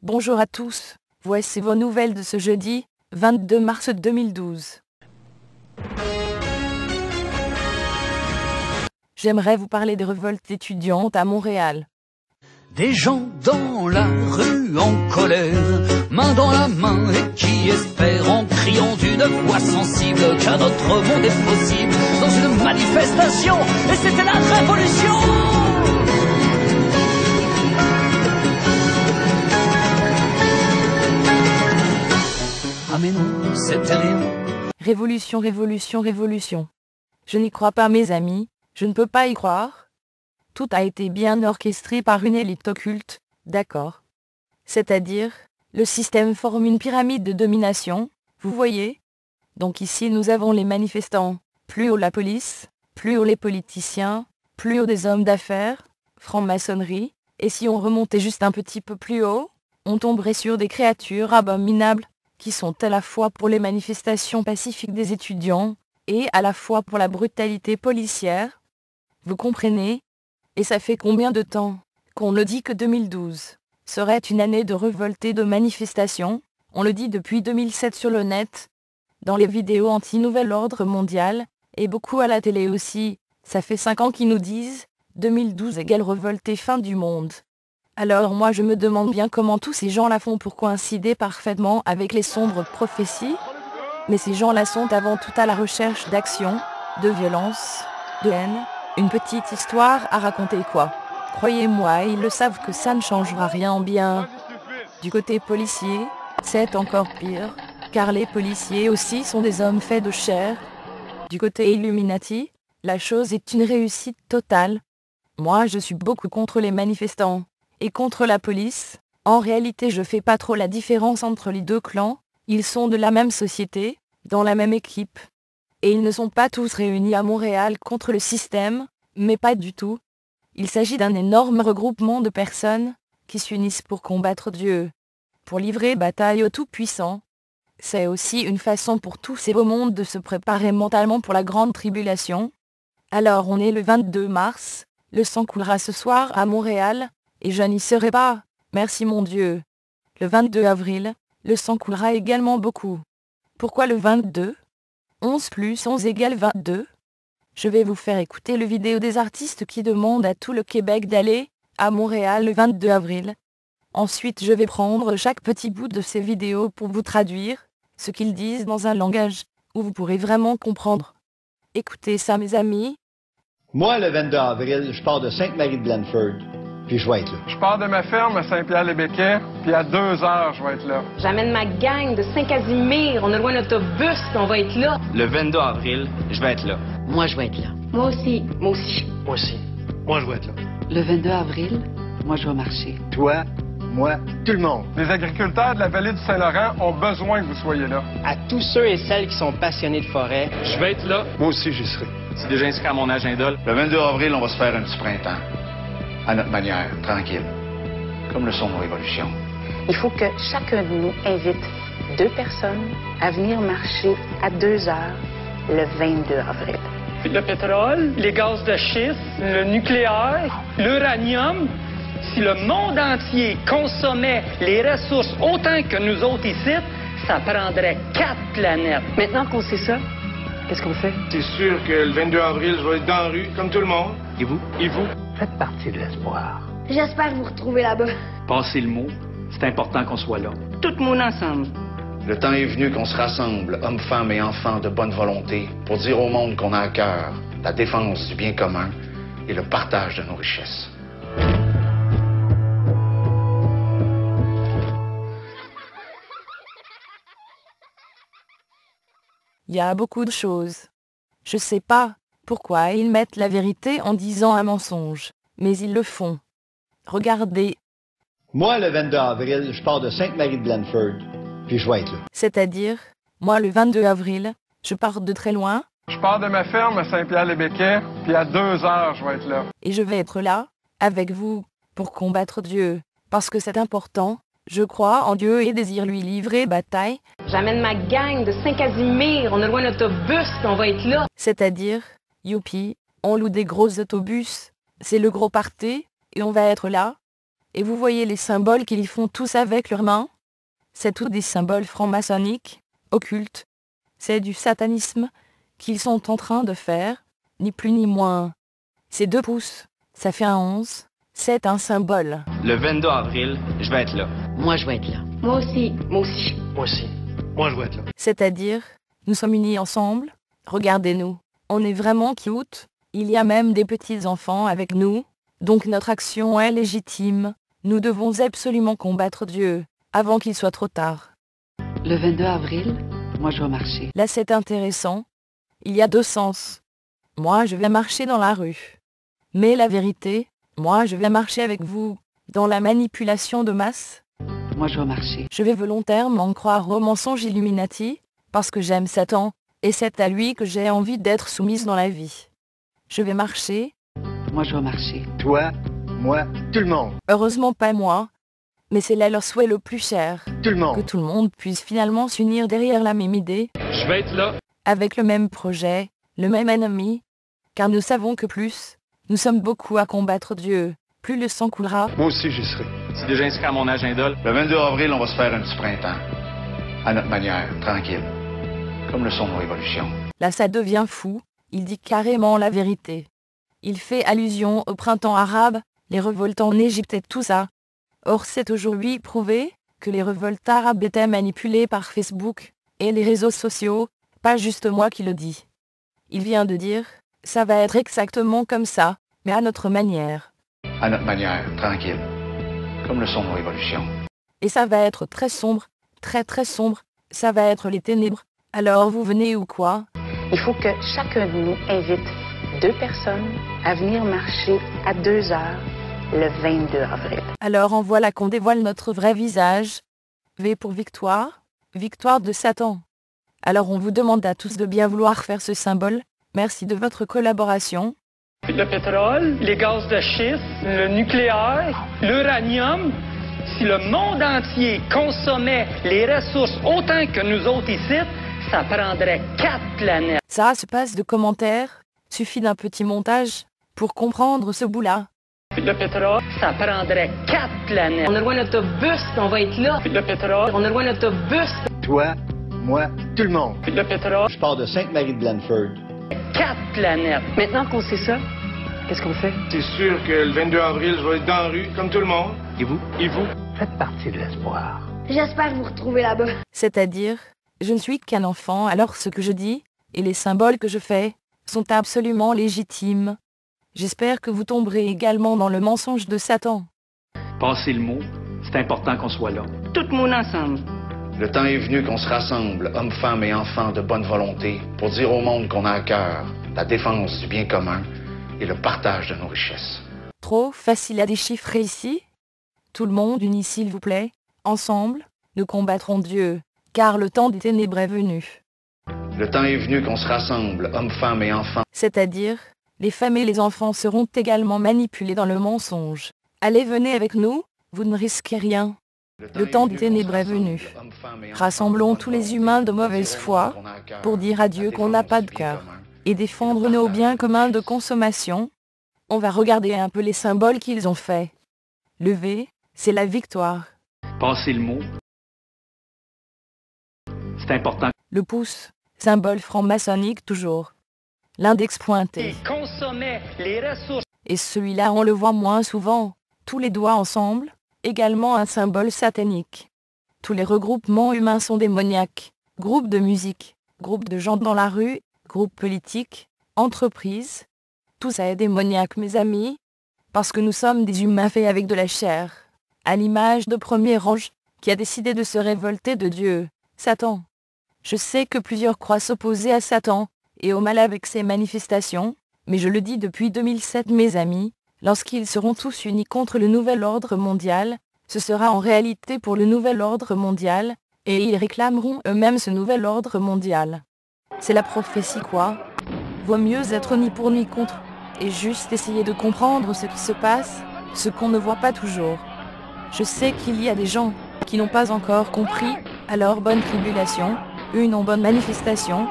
Bonjour à tous, voici vos nouvelles de ce jeudi, 22 mars 2012. J'aimerais vous parler des révoltes étudiantes à Montréal. Des gens dans la rue en colère, main dans la main et qui espèrent en criant d'une voix sensible qu'un autre monde est possible dans une manifestation, et c'était la révolution. Ah mais non, c'était rien. Révolution, révolution, révolution. Je n'y crois pas mes amis, je ne peux pas y croire. Tout a été bien orchestré par une élite occulte, d'accord. C'est-à-dire, le système forme une pyramide de domination, vous voyez? Donc ici nous avons les manifestants, plus haut la police, plus haut les politiciens, plus haut des hommes d'affaires, franc-maçonnerie, et si on remontait juste un petit peu plus haut, on tomberait sur des créatures abominables, qui sont à la fois pour les manifestations pacifiques des étudiants, et à la fois pour la brutalité policière. Vous comprenez? Et ça fait combien de temps qu'on le dit que 2012 serait une année de révolte et de manifestation? On le dit depuis 2007 sur le net, dans les vidéos anti-nouvel ordre mondial, et beaucoup à la télé aussi. Ça fait 5 ans qu'ils nous disent 2012 égale révolte et fin du monde. Alors moi je me demande bien comment tous ces gens-là font pour coïncider parfaitement avec les sombres prophéties. Mais ces gens-là sont avant tout à la recherche d'action, de violence, de haine. Une petite histoire à raconter quoi. Croyez-moi, ils le savent que ça ne changera rien en bien. Du côté policier, c'est encore pire, car les policiers aussi sont des hommes faits de chair. Du côté Illuminati, la chose est une réussite totale. Moi je suis beaucoup contre les manifestants, et contre la police. En réalité je fais pas trop la différence entre les deux clans, ils sont de la même société, dans la même équipe. Et ils ne sont pas tous réunis à Montréal contre le système, mais pas du tout. Il s'agit d'un énorme regroupement de personnes qui s'unissent pour combattre Dieu, pour livrer bataille au Tout-Puissant. C'est aussi une façon pour tous ces beaux mondes de se préparer mentalement pour la grande tribulation. Alors on est le 22 mars, le sang coulera ce soir à Montréal, et je n'y serai pas, merci mon Dieu. Le 22 avril, le sang coulera également beaucoup. Pourquoi le 22 ? 11 plus 11 égale 22. Je vais vous faire écouter le vidéo des artistes qui demandent à tout le Québec d'aller à Montréal le 22 avril. Ensuite je vais prendre chaque petit bout de ces vidéos pour vous traduire ce qu'ils disent dans un langage où vous pourrez vraiment comprendre. Écoutez ça mes amis. Moi, le 22 avril, je pars de Sainte-Marie-de-Blanford, puis je vais être là. Je pars de ma ferme à Saint-Pierre-les-Béquets, puis à 2 heures, je vais être là. J'amène ma gang de Saint-Casimir, on a loué un autobus, puis on va être là. Le 22 avril, je vais être là. Moi, je vais être là. Moi aussi. Moi aussi. Moi aussi. Moi, je vais être là. Le 22 avril, moi, je vais marcher. Toi, moi, tout le monde. Les agriculteurs de la vallée du Saint-Laurent ont besoin que vous soyez là. À tous ceux et celles qui sont passionnés de forêt, Je vais être là. Moi aussi, j'y serai. C'est déjà inscrit à mon agenda. Le 22 avril, on va se faire un petit printemps. À notre manière, tranquille. Comme le sont nos révolutions. Il faut que chacun de nous invite 2 personnes à venir marcher à 2 heures le 22 avril. Le pétrole, les gaz de schiste, le nucléaire, l'uranium. Si le monde entier consommait les ressources autant que nous autres ici, ça prendrait 4 planètes. Maintenant qu'on sait ça, qu'est-ce qu'on fait? C'est sûr que le 22 avril, je vais être dans la rue, comme tout le monde. Et vous? Et vous? Faites partie de l'espoir. J'espère vous retrouver là-bas. Passez le mot. C'est important qu'on soit là. Tout le monde ensemble. Le temps est venu qu'on se rassemble, hommes, femmes et enfants de bonne volonté, pour dire au monde qu'on a à cœur la défense du bien commun et le partage de nos richesses. Il y a beaucoup de choses. Je sais pas pourquoi ils mettent la vérité en disant un mensonge, mais ils le font. Regardez. Moi, le 22 avril, je pars de Sainte-Marie-de-Blanford, puis je vais être là. C'est-à-dire, moi le 22 avril, je pars de très loin, Je pars de ma ferme à Saint-Pierre-les-Béquets, puis à 2 heures, je vais être là. et je vais être là, avec vous, pour combattre Dieu, parce que c'est important. Je crois en Dieu et désire lui livrer bataille, J'amène ma gang de Saint-Casimir, on a loué un autobus, puis on va être là. c'est-à-dire, youpi, on loue des gros autobus, c'est le gros party, et on va être là. Et vous voyez les symboles qu'ils font tous avec leurs mains? C'est tous des symboles franc-maçonniques, occultes. C'est du satanisme qu'ils sont en train de faire, ni plus ni moins. C'est 2 pouces, ça fait un 11, c'est un symbole. Le 22 avril, je vais être là. Moi, je vais être là. Moi aussi. Moi aussi. Moi aussi. Moi, je vais être là. C'est-à-dire, nous sommes unis ensemble, regardez-nous, on est vraiment cute, il y a même des petits-enfants avec nous, donc notre action est légitime, nous devons absolument combattre Dieu, avant qu'il soit trop tard. Le 22 avril, moi, je vais marcher. Là c'est intéressant, il y a 2 sens. Moi je vais marcher dans la rue. Mais la vérité, moi je vais marcher avec vous, dans la manipulation de masse. Moi, je vais marcher. Je vais volontairement croire au mensonge Illuminati, parce que j'aime Satan, et c'est à lui que j'ai envie d'être soumise dans la vie. Je vais marcher. Moi, je vais marcher. Toi, moi, tout le monde. Heureusement pas moi, mais c'est là leur souhait le plus cher. Tout le monde. Que tout le monde puisse finalement s'unir derrière la même idée. Je vais être là. Avec le même projet, le même ennemi, car nous savons que plus, nous sommes beaucoup à combattre Dieu, plus le sang coulera. Moi aussi, j'y serai. C'est déjà inscrit à mon agenda. Le 22 avril, on va se faire un petit printemps. À notre manière, tranquille. Comme le sont nos révolutions. Là ça devient fou, il dit carrément la vérité. Il fait allusion au printemps arabe, les révoltes en Égypte et tout ça. Or c'est aujourd'hui prouvé que les révoltes arabes étaient manipulées par Facebook et les réseaux sociaux, pas juste moi qui le dis. Il vient de dire, ça va être exactement comme ça, mais à notre manière. À notre manière, tranquille. Comme le sont nos révolutions. Et ça va être très sombre, très très sombre, ça va être les ténèbres. Alors vous venez ou quoi? Il faut que chacun de nous invite 2 personnes à venir marcher à 2 heures le 22 avril. Alors en voilà qu'on dévoile notre vrai visage. V pour victoire, victoire de Satan. Alors on vous demande à tous de bien vouloir faire ce symbole. Merci de votre collaboration. Le pétrole, les gaz de schiste, le nucléaire, l'uranium. Si le monde entier consommait les ressources autant que nous autres ici, ça prendrait 4 planètes. Ça se passe de commentaires, suffit d'un petit montage pour comprendre ce bout-là. Le pétrole, ça prendrait 4 planètes. On a loin notre autobus, on va être là. Le pétrole. On a loin notre autobus. Toi, moi, tout le monde. Le pétrole. Je pars de Sainte-Marie-de-Blanford. 4 planètes. Maintenant qu'on sait ça, qu'est-ce qu'on fait? C'est sûr que le 22 avril, je vais être dans la rue, comme tout le monde. Et vous? Et vous? Faites partie de l'espoir. J'espère vous retrouver là-bas. C'est-à-dire, je ne suis qu'un enfant, alors ce que je dis, et les symboles que je fais, sont absolument légitimes. J'espère que vous tomberez également dans le mensonge de Satan. Passez le mot, c'est important qu'on soit là. Tout le monde ensemble. Le temps est venu qu'on se rassemble, hommes, femmes et enfants de bonne volonté, pour dire au monde qu'on a à cœur la défense du bien commun et le partage de nos richesses. Trop facile à déchiffrer ici? Tout le monde uni s'il vous plaît. Ensemble, nous combattrons Dieu, car le temps des ténèbres est venu. Le temps est venu qu'on se rassemble, hommes, femmes et enfants. C'est-à-dire, les femmes et les enfants seront également manipulés dans le mensonge. Allez, venez avec nous, vous ne risquez rien. Le temps des ténèbres est venu. Rassemblons tous les humains de mauvaise foi pour dire à Dieu qu'on n'a pas de cœur et défendre nos biens communs de consommation. On va regarder un peu les symboles qu'ils ont faits. Le V, c'est la victoire. Passez le mot. C'est important. Le pouce, symbole franc-maçonnique toujours. L'index pointé. Ils consommaient les ressources. Et celui-là on le voit moins souvent. Tous les doigts ensemble, également un symbole satanique. Tous les regroupements humains sont démoniaques. Groupes de musique, groupes de gens dans la rue, groupes politiques, entreprises. Tout ça est démoniaque mes amis. Parce que nous sommes des humains faits avec de la chair. À l'image de premier ange, qui a décidé de se révolter de Dieu, Satan. Je sais que plusieurs croient s'opposer à Satan, et au mal avec ses manifestations, mais je le dis depuis 2007 mes amis, lorsqu'ils seront tous unis contre le nouvel ordre mondial, ce sera en réalité pour le nouvel ordre mondial, et ils réclameront eux-mêmes ce nouvel ordre mondial. C'est la prophétie quoi? Vaut mieux être ni pour ni contre, et juste essayer de comprendre ce qui se passe, ce qu'on ne voit pas toujours. Je sais qu'il y a des gens qui n'ont pas encore compris, alors bonne tribulation, une en bonne manifestation,